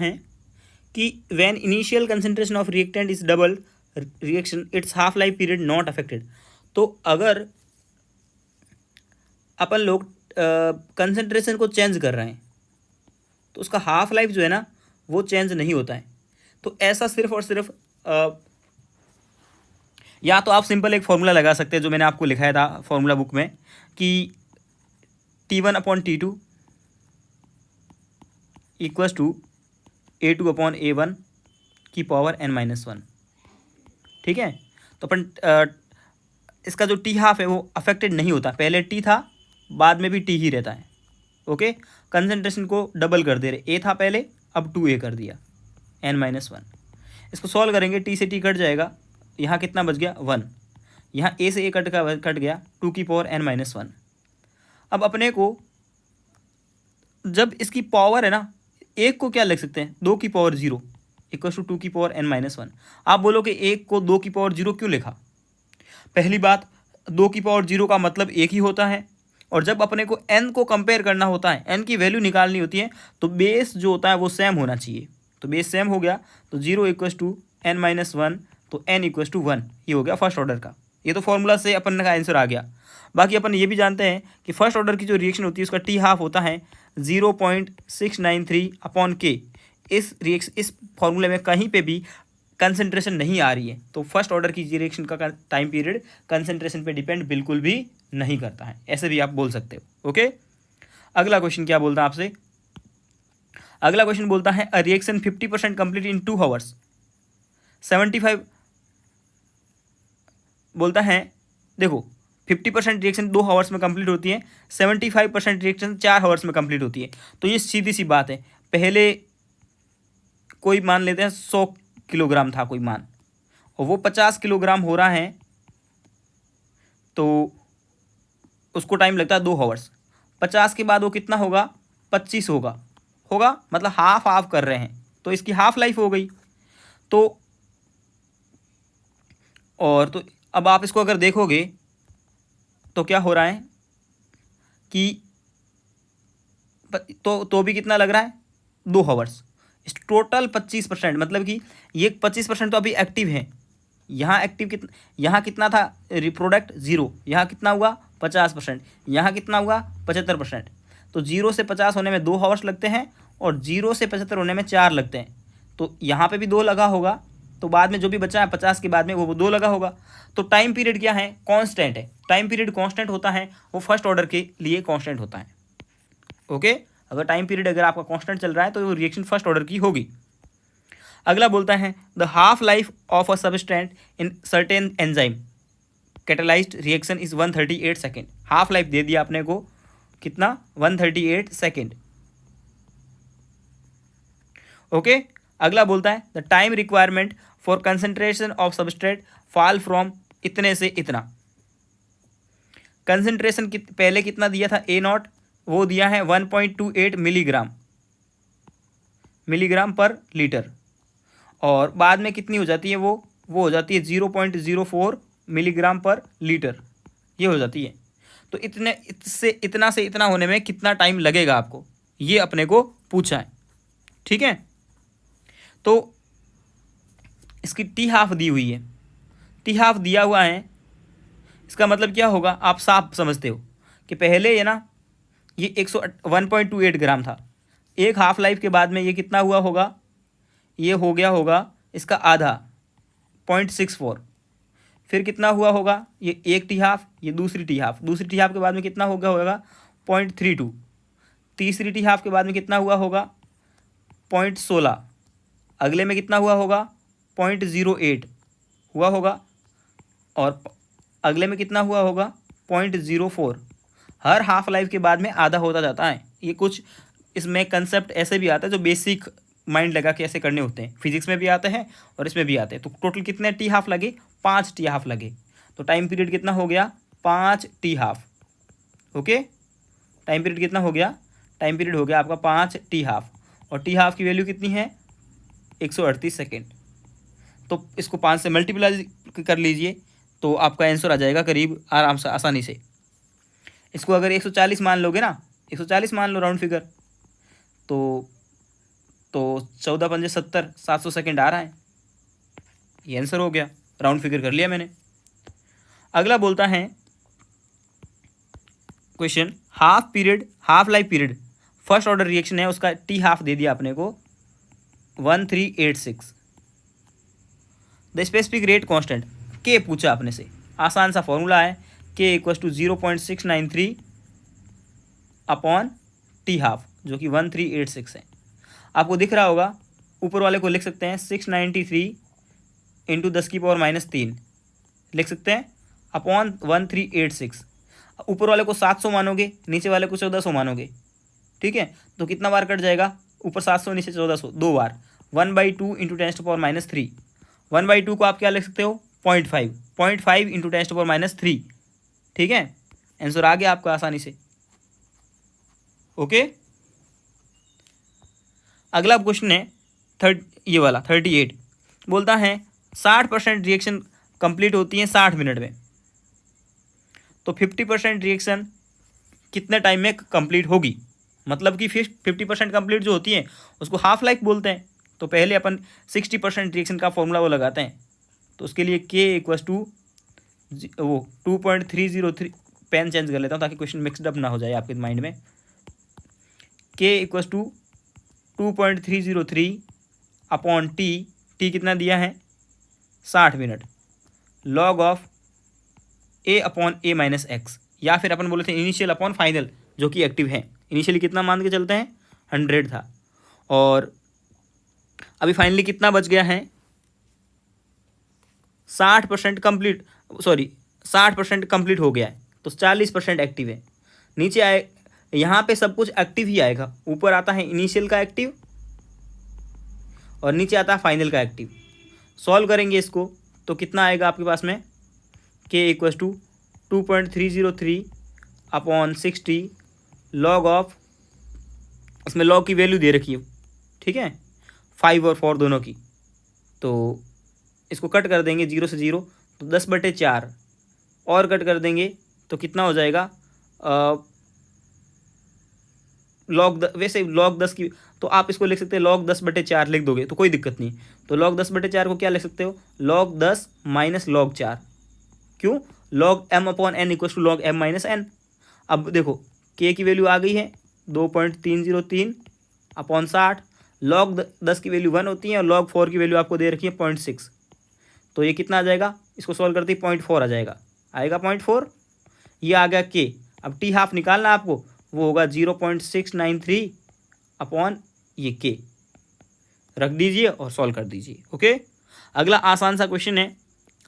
हैं कि when initial concentration of reactant is double reaction it's half life period not affected. तो अगर अपन लोग कंसंट्रेशन को चेंज कर रहे हैं तो उसका हाफ लाइफ जो है ना वो चेंज नहीं होता है। तो ऐसा सिर्फ और सिर्फ या तो आप सिंपल एक फॉर्मूला लगा सकते हैं जो मैंने आपको लिखाया था फॉर्मूला बुक में कि T1/T2 इक्वल्स टू A2/A1 की पावर n-1। ठीक है, तो अपन इसका जो टी हाफ है वो अफेक्टेड नहीं होता, पहले टी था बाद में भी टी ही रहता है। ओके, कंसंट्रेशन को डबल कर दे रहे, ए था पहले अब 2A कर दिया n-1। इसको सॉल्व करेंगे, टी से टी कट जाएगा, यहाँ कितना बच गया 1, यहाँ ए से ए कट गया 2 की पावर n-1। अब अपने को जब इसकी पावर है ना, एक को क्या लिख सकते हैं 2 की पावर 0 इक्वल टू 2 की पावर n-1। आप बोलो कि एक को 2 की पावर 0 क्यों लिखा? पहली बात, 2 की पावर 0 का मतलब एक ही होता है, और जब अपने को n को कंपेयर करना होता है, n की वैल्यू निकालनी होती है, तो बेस जो होता है वो सेम होना चाहिए। तो बेस सेम हो गया तो 0 इक्वल्स टू n-1, तो n इक्वल्स टू 1, ये हो गया फर्स्ट ऑर्डर का। ये तो फॉर्मूला से अपन का आंसर आ गया। बाकी अपन ये भी जानते हैं कि फर्स्ट ऑर्डर की जो रिएक्शन होती है उसका टी हाफ होता है 0.693/K। इस फॉर्मूले में कहीं पे भी कंसंट्रेशन नहीं आ रही है, तो फर्स्ट ऑर्डर की रिएक्शन का टाइम पीरियड कंसंट्रेशन पे डिपेंड बिल्कुल भी नहीं करता है, ऐसे भी आप बोल सकते हो। ओके, अगला क्वेश्चन क्या बोलता है आपसे? अगला क्वेश्चन बोलता है a reaction 50% complete in 2 hours 75 बोलता है। देखो 50% रिएक्शन 2 आवर्स में कंप्लीट होती है, 75% रिएक्शन 4 आवर्स में कंप्लीट होती है। तो ये सीधी सी बात है, पहले कोई मान लेते हैं 100 किलोग्राम था कोई मान, और वो 50 किलोग्राम हो रहा है, तो उसको टाइम लगता है 2 आवर्स। 50 के बाद वो कितना होगा 25 होगा मतलब हाफ हाफ कर रहे हैं, तो इसकी हाफ लाइफ हो गई। तो और तो अब आप इसको अगर देखोगे तो क्या हो रहा है कि तो भी कितना लग रहा है 2 आवर्स। इस टोटल 25%, मतलब कि ये 25% तो अभी एक्टिव है। यहाँ एक्टिव यहाँ कितना था प्रोडक्ट 0, यहाँ कितना हुआ 50%, यहाँ कितना हुआ 75%। तो 0 से 50 होने में 2 आवर्स लगते हैं और 0 से 75 होने में 4 लगते हैं। तो यहाँ पे भी 2 लगा होगा, तो बाद में जो भी बचा है 50 के बाद में वो 2 लगा होगा। तो टाइम पीरियड क्या है, कांस्टेंट है। टाइम पीरियड कांस्टेंट होता है, वो फर्स्ट ऑर्डर के लिए कांस्टेंट होता है। ओके, अगर टाइम पीरियड अगर आपका कांस्टेंट चल रहा है तो वो रिएक्शन फर्स्ट ऑर्डर की होगी। अगला बोलता है the half life of a substrate in certain enzyme catalysed reaction is 138 second. Half life दे दिया अपने को कितना 138 सेकेंड। ओके, अगला बोलता है the time requirement for concentration of substrate fall from इतने से इतना। कंसंट्रेशन पहले कितना दिया था A0, वो दिया है 1.28 मिलीग्राम पर लीटर, और बाद में कितनी हो जाती है वो हो जाती है 0.04 मिलीग्राम पर लीटर, ये हो जाती है। तो इतना से इतना होने में कितना टाइम लगेगा आपको, ये अपने को पूछा है। ठीक है, तो इसकी टी हाफ दी हुई है, टी हाफ दिया हुआ है, इसका मतलब क्या होगा आप साफ समझते हो कि पहले ये ना ये 1.28 ग्राम था, एक हाफ लाइफ के बाद में ये कितना हुआ होगा, ये हो गया होगा इसका आधा 0.64, फिर कितना हुआ होगा ये एक टी हाफ, ये दूसरी टी हाफ के बाद में कितना होगा 0.32, तीसरी टी हाफ के बाद में कितना हुआ होगा 0.16, अगले में कितना हुआ होगा 0.08 हुआ होगा, और अगले में कितना हुआ होगा 0.04। हर हाफ लाइफ के बाद में आधा होता जाता है। ये कुछ इसमें कंसेप्ट ऐसे भी आता है जो बेसिक माइंड लगा के ऐसे करने होते हैं, फिजिक्स में भी आते हैं और इसमें भी आते हैं। तो टोटल कितने टी हाफ लगे, 5 टी हाफ लगे, तो टाइम पीरियड कितना हो गया 5 T half. Okay, time period कितना हो गया, टाइम पीरियड हो गया आपका 5 टी हाफ, और टी हाफ की वैल्यू कितनी है 138 सेकेंड। तो इसको 5 से मल्टीप्लाई कर लीजिए तो आपका आंसर आ जाएगा करीब आराम से आसानी से। इसको अगर 140 मान लोगे ना, 140 मान लो राउंड फिगर, तो तो 14 पंजे 70, 700 सेकेंड आ रहा है। ये आंसर हो गया, राउंड फिगर कर लिया मैंने। अगला बोलता है question, half life period first order reaction है, उसका टी हाफ दे दिया अपने को 1386। द स्पेसिफिक रेट कांस्टेंट के पूछा अपने से, आसान सा फॉर्मूला है, K equal to 0.693 upon T half, जो कि 1386 है। आपको दिख रहा होगा, ऊपर वाले को लिख सकते हैं 693 इंटू 10⁻³ लिख सकते हैं अपॉन 1386। ऊपर वाले को 700 मानोगे, नीचे वाले को 1400 मानोगे, ठीक है, तो कितना बार कट जाएगा, ऊपर 700 नीचे 1400, 2 बार, 1/2 इंटू 10⁻³ 1/2 को आप क्या लिख सकते हो, 0.5 इंटू 10⁻³, ठीक है, आंसर आ गया आपका आसानी से। ओके, अगला क्वेश्चन है ये वाला 38, बोलता है 60% रिएक्शन कंप्लीट होती है 60 मिनट में, तो 50% रिएक्शन कितने टाइम में कंप्लीट होगी, मतलब कि 50% कंप्लीट जो होती है उसको हाफ लाइफ बोलते हैं। तो पहले अपन 60% रिएक्शन का फॉर्मूला वो लगाते हैं, तो उसके लिए के इक्वस टू वो 2.303, पेन चेंज कर लेता हूँ ताकि क्वेश्चन मिक्सड अप ना हो जाए आपके माइंड में। K equals to 2.303 upon T कितना दिया है 60 minute, log of A upon A minus x, या फिर अपन बोले थे इनिशियल अपॉन फाइनल जो कि एक्टिव है। इनिशियली कितना मान के चलते हैं 100 था, और अभी फाइनली कितना बच गया है 60% कंप्लीट, 60% कंप्लीट हो गया है, तो 40% एक्टिव है। नीचे आए, यहाँ पे सब कुछ एक्टिव ही आएगा, ऊपर आता है इनिशियल का एक्टिव और नीचे आता है फाइनल का एक्टिव। सॉल्व करेंगे इसको तो कितना आएगा आपके पास में, K equals to 2.303 upon 60 log of, इसमें लॉग की वैल्यू दे रखी है, ठीक है, 5 और 4 दोनों की, तो इसको कट कर देंगे 0 से 0, तो 10/4 और कट कर देंगे तो कितना हो जाएगा, वैसे log 10 की, तो आप इसको लिख सकते हैं log 10/4 लिख दोगे तो कोई दिक्कत नहीं। तो log 10/4 को क्या लिख सकते हो, log 10 माइनस log 4, क्यों, log m upon n equal to log m minus n। अब देखो k की वैल्यू आ गई है 2.303 अपॉन 60, log 10 की वैल्यू 1 होती है और log 4 की वैल्यू आपको दे रखी है 0.6, तो ये कितना आ जाएगा, इसको सॉल्व करते ही 0.4 आ जाएगा, 0.4, ये आ गया k। अब टी हाफ निकालना आपको, वो होगा 0.693 अपॉन ये k, रख दीजिए और सॉल्व कर दीजिए। ओके, अगला आसान सा क्वेश्चन है,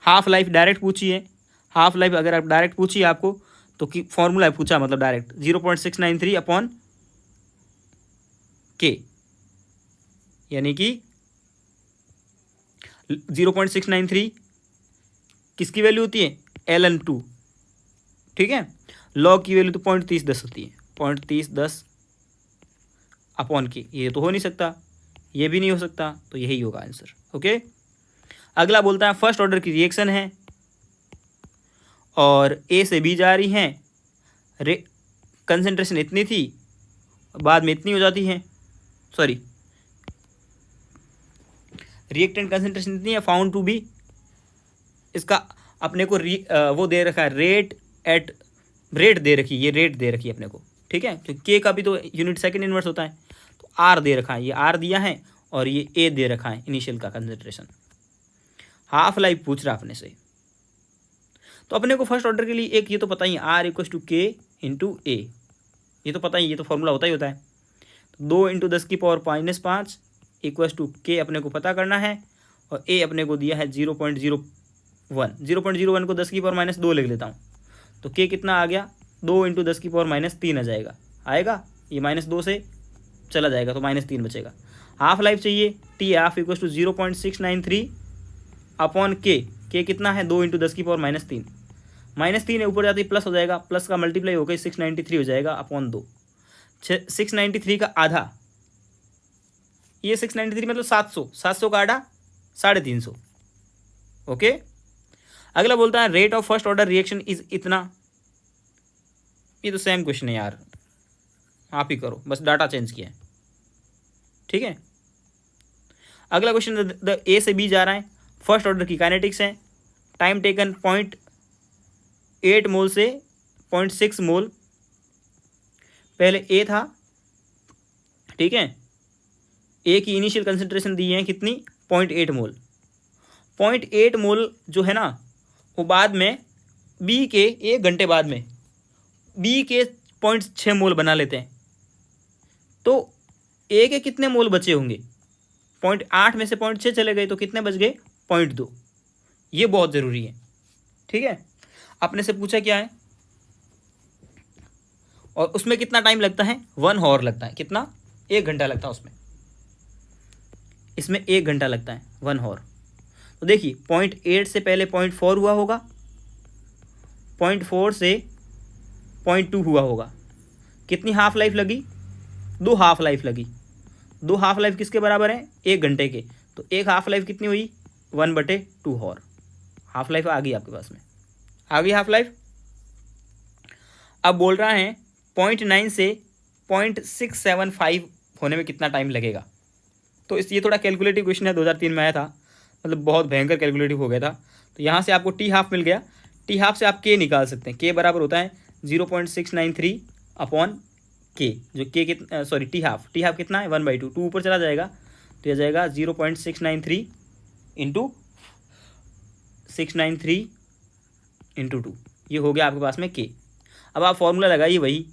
हाफ लाइफ डायरेक्ट पूछी है। हाफ लाइफ अगर आप डायरेक्ट पूछिए आपको तो कि फॉर्मूला पूछा, मतलब डायरेक्ट 0.693 अपॉन k, यानी कि 0.693 किसकी वैल्यू होती है, ln2, ठीक है, लॉग की वैल्यू तो 0.3010 होती है, 0.3010 अपॉन के, ये तो हो नहीं सकता, ये भी नहीं हो सकता, तो यही होगा आंसर। ओके, अगला बोलता है फर्स्ट ऑर्डर की रिएक्शन है और ए से बी जा रही हैं, कंसंट्रेशन इतनी थी, बाद में इतनी हो जाती है, रिएक्टेंट कंसंट्रेशन इतनी है, फाउंड टू बी, इसका अपने को वो दे रखा है, रेट दे रखी है, ये रेट दे रखी है अपने को, ठीक है, क्योंकि के का भी तो यूनिट सेकंड इनवर्स होता है, तो आर दे रखा है, ये आर दिया है और ये ए दे रखा है इनिशियल का कंसंट्रेशन। हाफ लाइफ पूछ रहा अपने से, तो अपने को फर्स्ट ऑर्डर के लिए एक ये तो पता ही, आर इक्वल टू के इंटू ए, ये तो पता ही, ये तो फॉर्मूला होता है। तो 2 इंटू 10⁻⁵ इक्वल्स टू के अपने को पता करना है, और ए अपने को दिया है 0.01, 0.01 को 10⁻² लिख लेता हूँ, तो के कितना आ गया, 2 इंटू 10⁻³ आ जाएगा, ये -2 से चला जाएगा तो -3 बचेगा। हाफ लाइफ चाहिए, T half equals to 0.693 upon K कितना है, 2 इंटू 10⁻³ -3 है, ऊपर जाते ही प्लस हो जाएगा, प्लस का मल्टीप्लाई होकर 693 हो जाएगा अपॉन 2, 693 का आधा, ये 693 मतलब 700 का आधा 350। ओके, अगला बोलता है rate of first order reaction is इतना, ये तो सेम क्वेश्चन है यार, आप ही करो, बस डाटा चेंज किया है, ठीक है, अगला क्वेश्चन, द ए से बी जा रहा है, फर्स्ट ऑर्डर की काइनेटिक्स है, टाइम टेकन 0.8 मोल से 0.6 मोल, पहले ए था, ठीक है, ए की इनिशियल कंसंट्रेशन दी है कितनी, 0.8 मोल। 0.8 मोल जो है ना वो बाद में बी के 1 घंटे बाद में बी के 0.6 मोल बना लेते हैं। तो ए के कितने मोल बचे होंगे, 0.8 में से 0.6 चले गए तो कितने बच गए, 0.2। ये बहुत ज़रूरी है, ठीक है। आपने से पूछा क्या है, और उसमें कितना टाइम लगता है, 1 हॉर लगता है, कितना, 1 घंटा लगता है उसमें, इसमें 1 घंटा लगता है, 1 हॉर। तो देखिए 0.8 से पहले 0.4 हुआ होगा, 0.4 से 0.2 हुआ होगा, कितनी हाफ लाइफ लगी, 2 हाफ लाइफ लगी। 2 हाफ लाइफ किसके बराबर है, 1 घंटे के, तो एक हाफ लाइफ कितनी हुई, 1/2 हॉर। हाफ लाइफ आ गई आपके पास में, आ गई हाफ लाइफ। अब बोल रहा है 0.9 से 0.675 होने में कितना टाइम लगेगा। तो ये थोड़ा कैलकुलेटिव क्वेश्चन है, 2003 में आया था, मतलब बहुत भयंकर कैलकुलेटिव हो गया था। तो यहाँ से आपको टी हाफ मिल गया, टी हाफ से आप के निकाल सकते हैं, के बराबर होता है 0.693 अपॉन के, जो के कितना, सॉरी टी हाफ कितना है, 1/2, 2 ऊपर चला जाएगा तो यह जाएगा 0.693 इंटू 693 इंटू 2, ये हो गया आपके पास में के। अब आप फॉर्मूला लगाइए वही,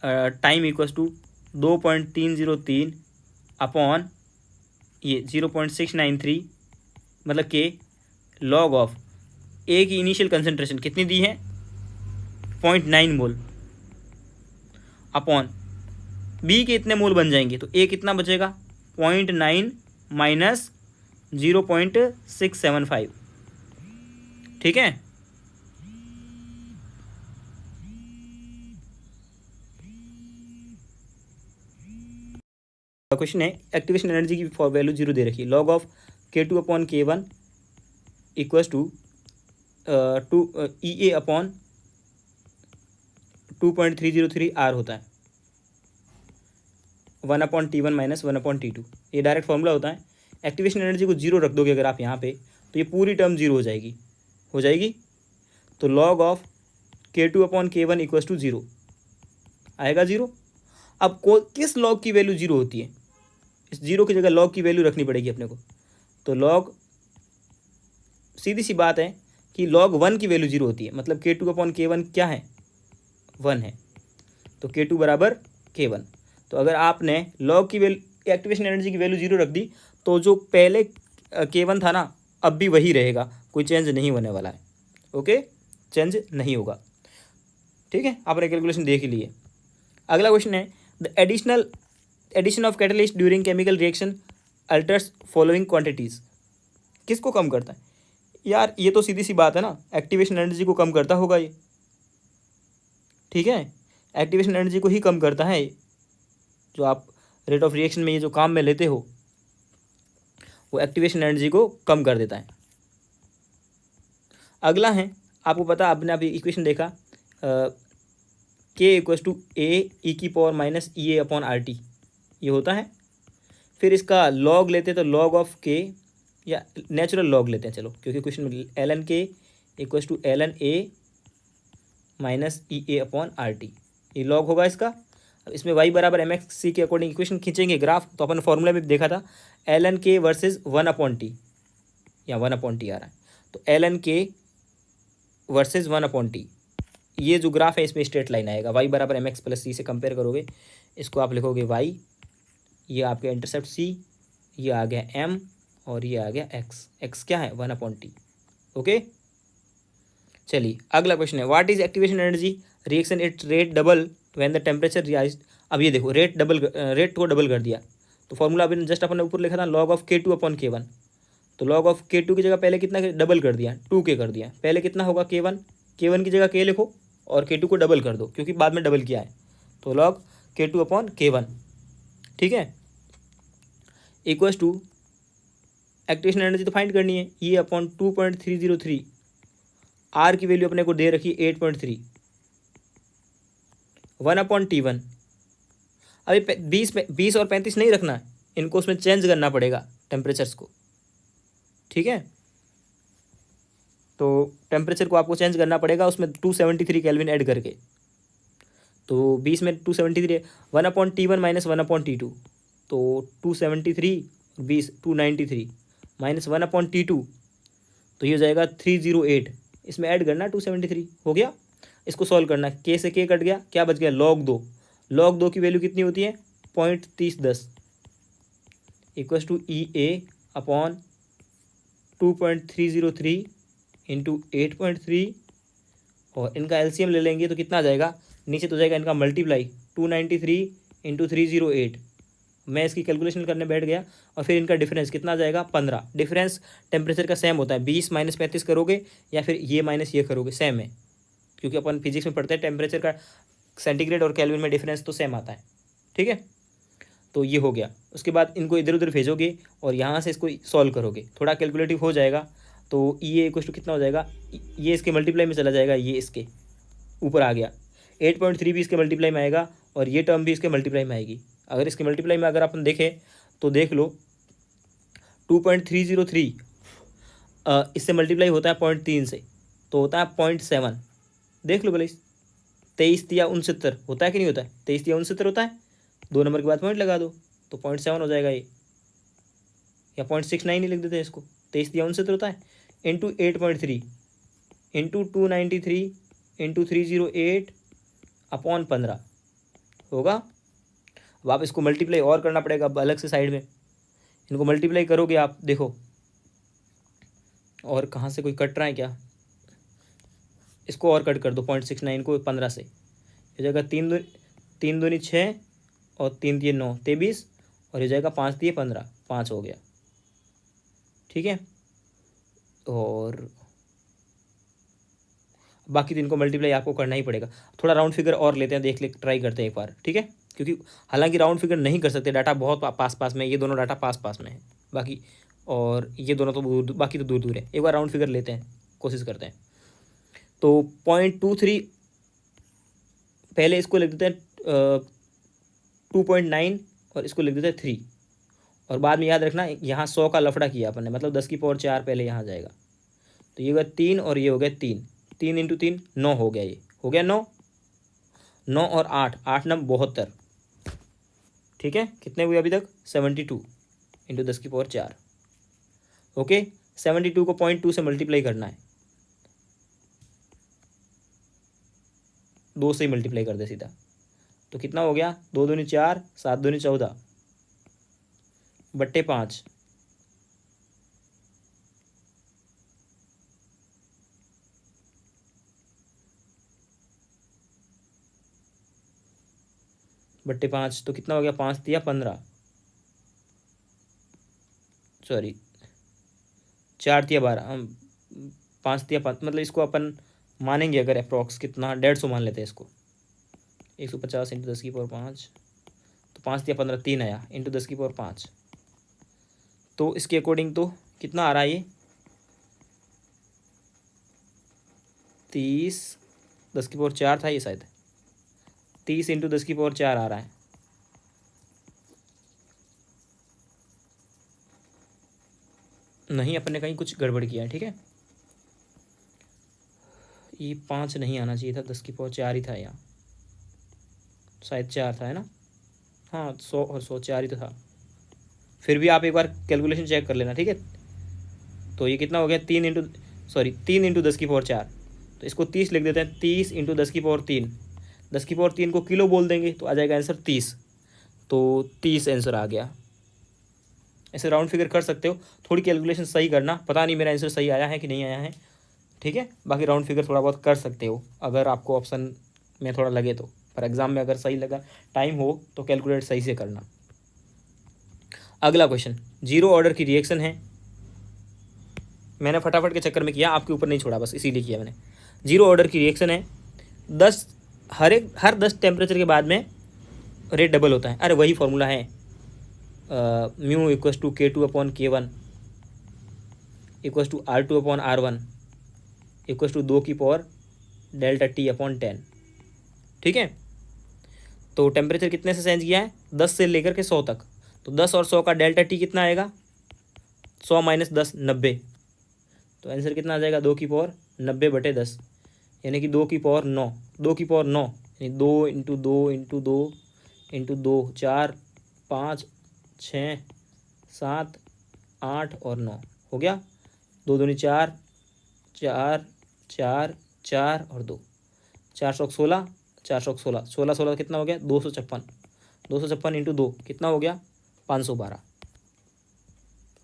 टाइम इक्वल्स टू 2.303 अपॉन ये 0.693 मतलब के लॉग ऑफ ए की इनिशियल कंसंट्रेशन कितनी दी है, 0.9 मोल, अपॉन बी के इतने मोल बन जाएंगे, तो ए कितना बचेगा, 0.9 माइनस 0.675, ठीक है। क्वेश्चन है, एक्टिवेशन एनर्जी की वैल्यू 0 दे रखी है, log of K2 upon K1 equals to EA upon 2.303 R होता है, 1/T1 माइनस 1/T2, ये डायरेक्ट फॉर्मूला होता है। एक्टिवेशन एनर्जी को 0 रख दोगे अगर आप यहाँ पे, तो ये पूरी टर्म 0 हो जाएगी। तो log of K2 upon K1 equals to 0 आएगा 0। अब किस लॉग की वैल्यू 0 होती है, इस 0 की जगह लॉग की वैल्यू रखनी पड़ेगी अपने को। तो लॉग, सीधी सी बात है कि लॉग 1 की वैल्यू 0 होती है, मतलब K2 अपॉन K1 क्या है, 1 है, तो K2 बराबर K1। तो अगर आपने लॉग की वैल्यू, एक्टिवेशन एनर्जी की वैल्यू 0 रख दी, तो जो पहले K1 था ना अब भी वही रहेगा, कोई चेंज नहीं होने वाला है, ओके, चेंज नहीं होगा, ठीक है। आपने कैलकुलेशन देख ही ली है। अगला क्वेश्चन है, the addition of catalyst during chemical reaction alters following quantities, किसको कम करता है यार, ये तो सीधी सी बात है ना, एक्टिवेशन एनर्जी को कम करता होगा ये, ठीक है, एक्टिवेशन एनर्जी को ही कम करता है, जो आप रेट ऑफ रिएक्शन में ये जो काम में लेते हो वो एक्टिवेशन एनर्जी को कम कर देता है। अगला है, आपको पता, आपने अभी इक्वेशन देखा, K equals to A e⁻−EA upon RT, ये होता है। फिर इसका लॉग लेते हैं तो लॉग ऑफ K, या नेचुरल लॉग लेते हैं चलो, क्योंकि क्वेश्चन में ln K equals to ln A-EA upon RT, ये लॉग होगा इसका। अब इसमें y बराबर mx/c के अकॉर्डिंग इक्वेशन खींचेंगे ग्राफ, तो अपन फॉर्मूला में देखा था ln K वर्सेस 1/T, या 1/T आ रहा है, तो ln K वर्सेस 1/T, ये जो ग्राफ है इसमें स्ट्रेट लाइन आएगा, y बराबर mx+c से कंपेयर करोगे, इसको आप लिखोगे y, ये आपका इंटरसेप्ट c, ये आ गया m और ये आ गया x क्या है, 1/T, ओके। चलिए अगला क्वेश्चन है, what is activation energy reaction it rate double when the temperature rise. अब ये देखो रेट को डबल कर दिया, तो फॉर्मूला अभी जस्ट अपन ने ऊपर लिखा था log of K2 upon K1, तो लॉग ऑफ K2 की जगह पहले कितना डबल कर दिया, 2K कर दिया, पहले कितना होगा K1 की जगह K लिखो और K2 को डबल कर दो, क्योंकि बाद में डबल किया है, तो लॉग K2 अपॉन K1, ठीक है, इक्वल्स टू एक्टिवेशन एनर्जी तो फाइंड करनी है, ये अपॉन 2.303, आर की वैल्यू अपने को दे रखी है 8.3, 1/T1। अभी 20 और 35 नहीं रखना, इनको उसमें चेंज करना पड़ेगा, टेम्परेचर्स को, ठीक है। तो टेम्परेचर को आपको चेंज करना पड़ेगा, उसमें 273 केल्विन ऐड करके। तो 20 में 273 है, 1/T1 माइनस 1/T2, तो 273 20 293 माइनस 1/T2, तो ये हो जाएगा 308। इसमें ऐड करना 273, हो गया। इसको सॉल्व करना, के से के कट गया, क्या बच गया log 2। log 2 की वैल्यू कितनी होती है 0.3010 equals to EA upon 2.303 into 8.3, और इनका LCM ले लेंगे तो कितना आ जाएगा, नीचे तो जाएगा इनका मल्टीप्लाई 293 इंटू 308। मैं इसकी कैलकुलेशन करने बैठ गया, और फिर इनका डिफरेंस कितना आ जाएगा 15। डिफरेंस टेम्परेचर का सेम होता है, 20 माइनस 35 करोगे या फिर ये माइनस ये करोगे, सेम है, क्योंकि अपन फिजिक्स में पढ़ते हैं टेम्परेचर का सेंटीग्रेड और केल्विन में डिफरेंस तो सेम आता है, ठीक है। तो ये हो गया। उसके बाद इनको इधर उधर भेजोगे और यहाँ से इसको सॉल्व करोगे, थोड़ा कैलकुलेटिव हो जाएगा। तो ये इक्वल टू कितना हो जाएगा, ये इसके मल्टीप्लाई में चला जाएगा, ये इसके ऊपर आ गया, 8.3 भी इसके मल्टीप्लाई में आएगा, और ये टर्म भी इसके मल्टीप्लाई में आएगी। अगर इसके मल्टीप्लाई में अगर अपन देखें तो देख लो 2.303 इससे मल्टीप्लाई होता है 0.3 से, तो होता है 0.7। देख लो भले, 23 या 69 होता है कि नहीं होता है, 23 या 69 होता है, 2 नंबर के बाद पॉइंट लगा दो तो 0.7 हो जाएगा ये, या 0.69 ही लिख देते हैं इसको, 23 या 69 होता है, इंटू 8.3 इंटू 293 इंटू 308 अपॉन 15 होगा। अब आप इसको मल्टीप्लाई और करना पड़ेगा, अब अलग से साइड में इनको मल्टीप्लाई करोगे आप, देखो और कहाँ से कोई कट रहा है क्या, इसको और कट कर दो 0.69 को 15 से, हो जाएगा 3 दूनी 6 और 3 3 9 23, और हो जाएगा 5 3 15, 5 हो गया, ठीक है। और बाकी तो इनको मल्टीप्लाई आपको करना ही पड़ेगा। थोड़ा राउंड फिगर और लेते हैं, देख ले ट्राई करते हैं एक बार, ठीक है, क्योंकि हालांकि राउंड फिगर नहीं कर सकते, डाटा बहुत पास पास में, ये दोनों डाटा पास पास में है बाकी, और ये दोनों तो दूर, बाकी तो दूर दूर है। एक बार राउंड फिगर लेते हैं, कोशिश करते हैं। तो 0.23 पहले इसको लिख देते हैं 2.9, और इसको लिख देते हैं 3, और बाद में याद रखना यहाँ 100 का लफड़ा किया अपन ने, मतलब 10 की पावर 4 पहले यहाँ जाएगा, तो ये होगा 3 और ये हो गया 3, 3 इंटू 3 9 हो गया, ये हो गया 9, 9 और 8, 8 9 72, ठीक है। कितने हुए अभी तक 72 इंटू 10 की पावर 4, ओके। 72 को 0.2 से मल्टीप्लाई करना है, 2 से ही मल्टीप्लाई कर दे सीधा, तो कितना हो गया 2 दूनी 4 7 दूनी 14 बट्टे 5, बट्टे 5, तो कितना हो गया 5 दिया 15, सॉरी 4 दिया 12, 5 दिया 5, मतलब इसको अपन मानेंगे अगर अप्रॉक्स कितना 150 मान लेते हैं इसको, 150 इंटू 10 की पावर 5, तो 5 दिया 15 3 आया इंटू 10 की पावर 5, तो इसके अकॉर्डिंग तो कितना आ रहा है ये 30, 10 की पावर 4 था ये शायद, 30 इंटू 10 की पावर 4 आ रहा है। नहीं, अपन ने कहीं कुछ गड़बड़ किया है, ठीक है, ये 5 नहीं आना चाहिए था, 10 की पावर 4 ही था यहाँ, शायद 4 था, है ना, हाँ 100 और 100 4 ही तो था। फिर भी आप एक बार कैलकुलेशन चेक कर लेना, ठीक है। तो ये कितना हो गया 3 इंटू 10 की पावर 4, तो इसको 30 लिख देते हैं, 30 इंटू 10 की पावर 3, 10 की पावर 3 को किलो बोल देंगे तो आ जाएगा आंसर 30, तो 30 आंसर आ गया। ऐसे राउंड फिगर कर सकते हो, थोड़ी कैलकुलेशन सही करना, पता नहीं मेरा आंसर सही आया है कि नहीं आया है, ठीक है। बाकी राउंड फिगर थोड़ा बहुत कर सकते हो अगर आपको ऑप्शन में थोड़ा लगे तो, पर एग्जाम में अगर सही लगा टाइम हो तो कैलकुलेट सही से करना। अगला क्वेश्चन, जीरो ऑर्डर की रिएक्शन है, मैंने फटाफट के चक्कर में किया, आपके ऊपर नहीं छोड़ा, बस इसीलिए किया मैंने। जीरो ऑर्डर की रिएक्शन है, 10 हर 10 टेम्परेचर के बाद में रेट डबल होता है। अरे वही फॉर्मूला है, mu equals to K2/K1 equals to R2/R1 equals to 2 की पावर ΔT/10, ठीक है। तो टेम्परेचर कितने से चेंज किया है 10 से लेकर के 100 तक, तो 10 और 100 का ΔT कितना आएगा 100 माइनस 10 90, तो आंसर कितना आ जाएगा 2 की पावर 90/10, यानी कि 2 की पावर 9, 2 की पावर 9 यानी 2 इंटू 2 इंटू 2 इंटू 2, 4 5 6 7 8 और 9 हो गया। 2 दूनी 4, 4 4 4 और 2, 416, 416, 16 16 कितना हो गया 256, 256 इंटू 2 कितना हो गया 512।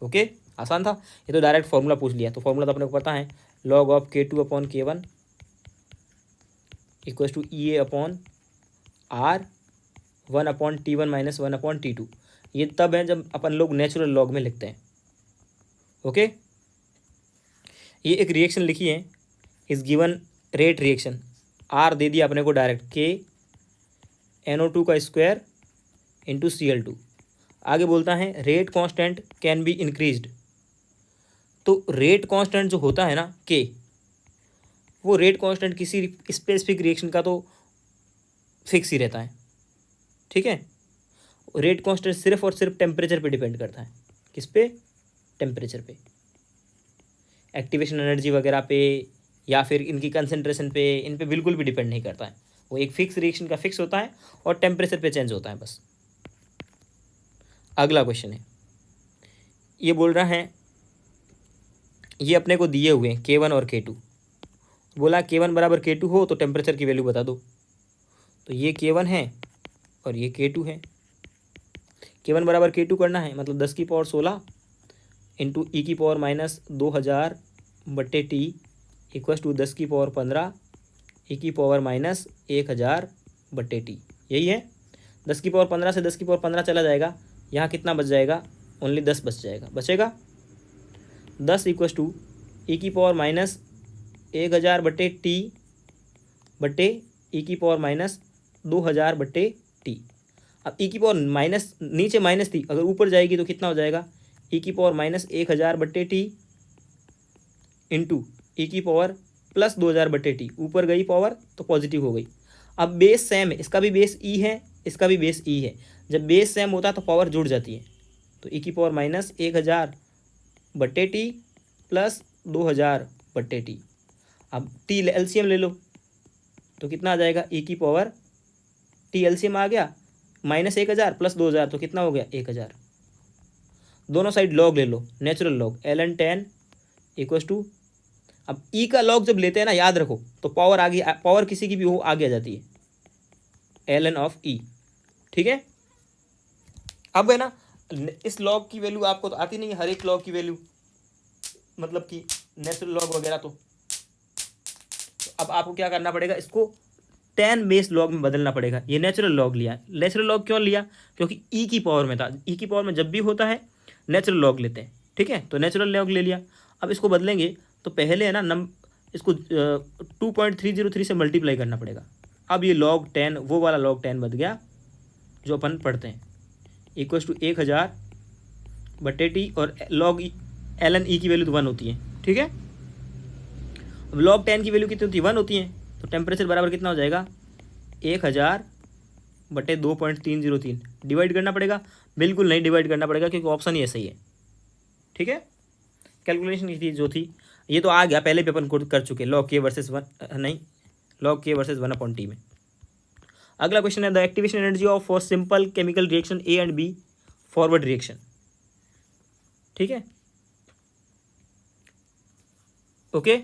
ओके, आसान था। ये तो डायरेक्ट फॉर्मूला पूछ लिया, तो फॉर्मूला तो अपने को पता है, log of K2/K1 equal to EA upon R 1/T1 minus 1/T2। ये तब है जब अपन लोग नेचुरल लॉग में लिखते हैं। ओके, ये एक रिएक्शन लिखी है, इस गिवन रेट रिएक्शन, R दे दिया अपने को डायरेक्ट K NO2 का स्क्वायर इंटू Cl2। आगे बोलता है rate constant can be increased. तो रेट कांस्टेंट जो होता है ना K, वो रेट कांस्टेंट किसी स्पेसिफिक रिएक्शन का तो फिक्स ही रहता है, ठीक है। रेट कांस्टेंट सिर्फ और सिर्फ टेम्परेचर पे डिपेंड करता है। किस पे? टेम्परेचर पे, एक्टिवेशन एनर्जी वगैरह पे, या फिर इनकी कंसंट्रेशन पे, इन पे बिल्कुल भी डिपेंड नहीं करता है। वो एक फिक्स रिएक्शन का फिक्स होता है और टेम्परेचर पे चेंज होता है बस। अगला क्वेश्चन है, ये बोल रहा है, ये अपने को दिए हुए हैं K1 और K2, बोला K1 बराबर K2 हो तो टेम्परेचर की वैल्यू बता दो। तो ये K1 है और ये K2 है। K1 बराबर K2 करना है, मतलब 10 की पावर 16 इंटू ई की power minus 2000/T equals to 10 की पावर 15 ई की पावर माइनस 1000/T। यही है। 10 की पावर 15 से 10 की पावर 15 चला जाएगा, यहाँ कितना बच जाएगा, ओनली 10 बच जाएगा, बचेगा 10 इक्वस टू ई की पावर माइनस 1000/T बटे ई की पावर माइनस 2000/T। अब ई की पावर माइनस, नीचे माइनस थी, अगर ऊपर जाएगी तो कितना हो जाएगा, ई की पावर माइनस 1000/T इंटू ई की पावर प्लस 2000/T। ऊपर गई पावर तो पॉजिटिव हो गई। अब बेस सेम है, इसका भी बेस ई है, इसका भी बेस ई है। जब बेस सेम होता है तो पावर जुड़ जाती है, तो ई की power minus 1000/T plus 2000/T। अब टी एलसीएम ले लो तो कितना आ जाएगा, ई की पावर टी एलसीएम आ गया माइनस 1000 प्लस 2000 तो कितना हो गया 1000। दोनों साइड लॉग ले लो, natural log ln 10 equals two, अब ई का लॉग जब लेते हैं ना, याद रखो, तो पावर आगे, पावर किसी की भी हो आगे आ जाती है, ln ऑफ ई, ठीक है। अब है ना, इस लॉग की वैल्यू आपको तो आती नहीं है, हर एक लॉग की वैल्यू, मतलब कि नेचुरल लॉग वगैरह। तो अब आपको क्या करना पड़ेगा, इसको 10 बेस लॉग में बदलना पड़ेगा। ये नेचुरल लॉग लिया, नेचुरल लॉग क्यों लिया, क्योंकि ई की पावर में था, ई की पावर में जब भी होता है नेचुरल लॉग लेते हैं, ठीक है। तो नेचुरल लॉग ले लिया। अब इसको बदलेंगे तो पहले है ना इसको 2.303 से मल्टीप्लाई करना पड़ेगा। अब ये log 10, वो वाला log 10 बच गया जो अपन पढ़ते हैं, इक्वल्स टू 1000/T, और log ln ई की वैल्यू तो 1 होती है, ठीक है। अब log 10 की वैल्यू कितनी होती है, 1 होती है, तो टेम्परेचर बराबर कितना हो जाएगा 1000/2.303। डिवाइड करना पड़ेगा, बिल्कुल नहीं डिवाइड करना पड़ेगा क्योंकि ऑप्शन ही ऐसा ही है, ठीक है। कैलकुलेशन की थी जो थी, ये तो आ गया, पहले भी अपन कर चुके, log K वर्सेस 1, नहीं, log K वर्सेस 1/T में। अगला क्वेश्चन है, the activation energy of for simple chemical reaction A and B forward reaction, ठीक है। ओके,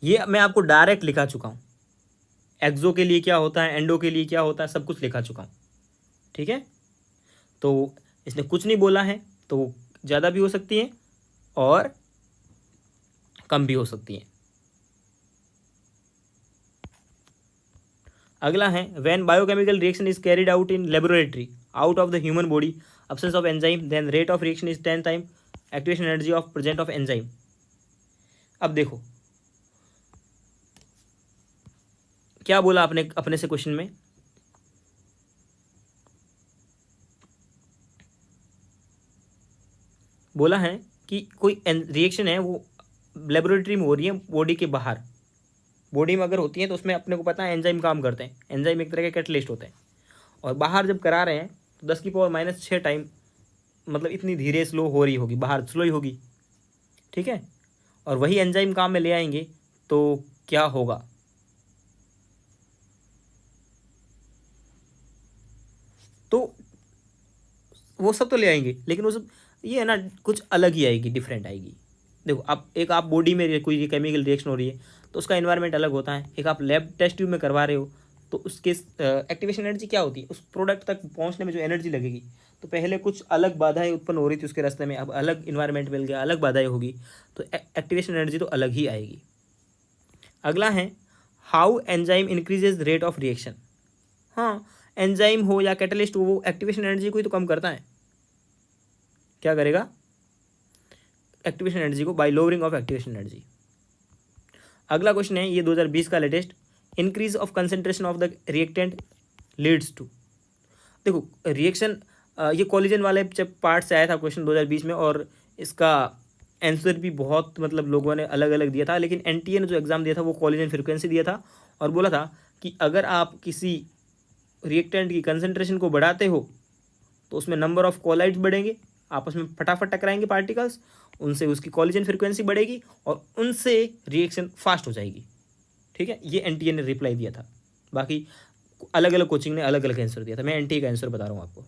ये मैं आपको डायरेक्ट लिखा चुका हूँ, एक्सो के लिए क्या होता है, एंडो के लिए क्या होता है, सब कुछ लिखा चुका हूँ, ठीक है। तो इसने कुछ नहीं बोला है, तो वो ज़्यादा भी हो सकती है और कम भी हो सकती है। अगला है, when biochemical reaction is carried out in laboratory out of the human body, absence of enzyme, then rate of reaction is 10 time activation energy of present of enzyme. अब देखो क्या बोला आपने अपने से क्वेश्चन में, बोला है कि कोई रिएक्शन है वो लेबोरेटरी में हो रही है, बॉडी के बाहर। बॉडी में अगर होती है तो उसमें अपने को पता है एंजाइम काम करते हैं, एंजाइम एक तरह के कैटलिस्ट होते हैं, और बाहर जब करा रहे हैं तो 10⁻⁶ टाइम, मतलब इतनी धीरे स्लो हो रही होगी, बाहर स्लो ही होगी, ठीक है। और वही एंजाइम काम में ले आएंगे तो क्या होगा, तो वो सब तो ले आएंगे, लेकिन वो सब ये है ना, कुछ अलग ही आएगी, डिफरेंट आएगी। देखो आप बॉडी में कोई केमिकल रिएक्शन हो रही है तो उसका एनवायरनमेंट अलग होता है, एक आप लैब टेस्ट ट्यूब में करवा रहे हो तो उसके एक्टिवेशन एनर्जी क्या होती है, उस प्रोडक्ट तक पहुंचने में जो एनर्जी लगेगी, तो पहले कुछ अलग बाधाएं उत्पन्न हो रही थी उसके रास्ते में, अब अलग इन्वायरमेंट मिल गया, अलग बाधाएं होगी, तो एक्टिवेशन एनर्जी तो अलग ही आएगी। अगला है how enzyme increases rate of reaction. हाँ, एंजाइम हो या कैटलिस्ट हो, वो एक्टिवेशन एनर्जी को ही तो कम करता है। क्या करेगा, एक्टिवेशन एनर्जी को, by lowering of activation energy. अगला क्वेश्चन है ये 2020 का latest, increase of concentration of the reactant leads to. देखो रिएक्शन, ये कॉलिजन वाले जब पार्ट से आया था क्वेश्चन 2020 में, और इसका आंसर भी बहुत मतलब लोगों ने अलग अलग दिया था, लेकिन एनटीए ने जो एग्जाम दिया था वो कॉलिजन फ्रिक्वेंसी दिया था, और बोला था कि अगर आप किसी रिएक्टेंट की कंसेंट्रेशन को बढ़ाते हो तो उसमें नंबर ऑफ कॉलाइड्स बढ़ेंगे, आपस में फटाफट टकराएंगे पार्टिकल्स, उनसे उसकी कॉलिजन फ्रिक्वेंसी बढ़ेगी और उनसे रिएक्शन फास्ट हो जाएगी, ठीक है। ये एनटीए ने रिप्लाई दिया था, बाकी अलग अलग कोचिंग ने अलग अलग आंसर दिया था, मैं एनटीए का आंसर बता रहा हूँ आपको।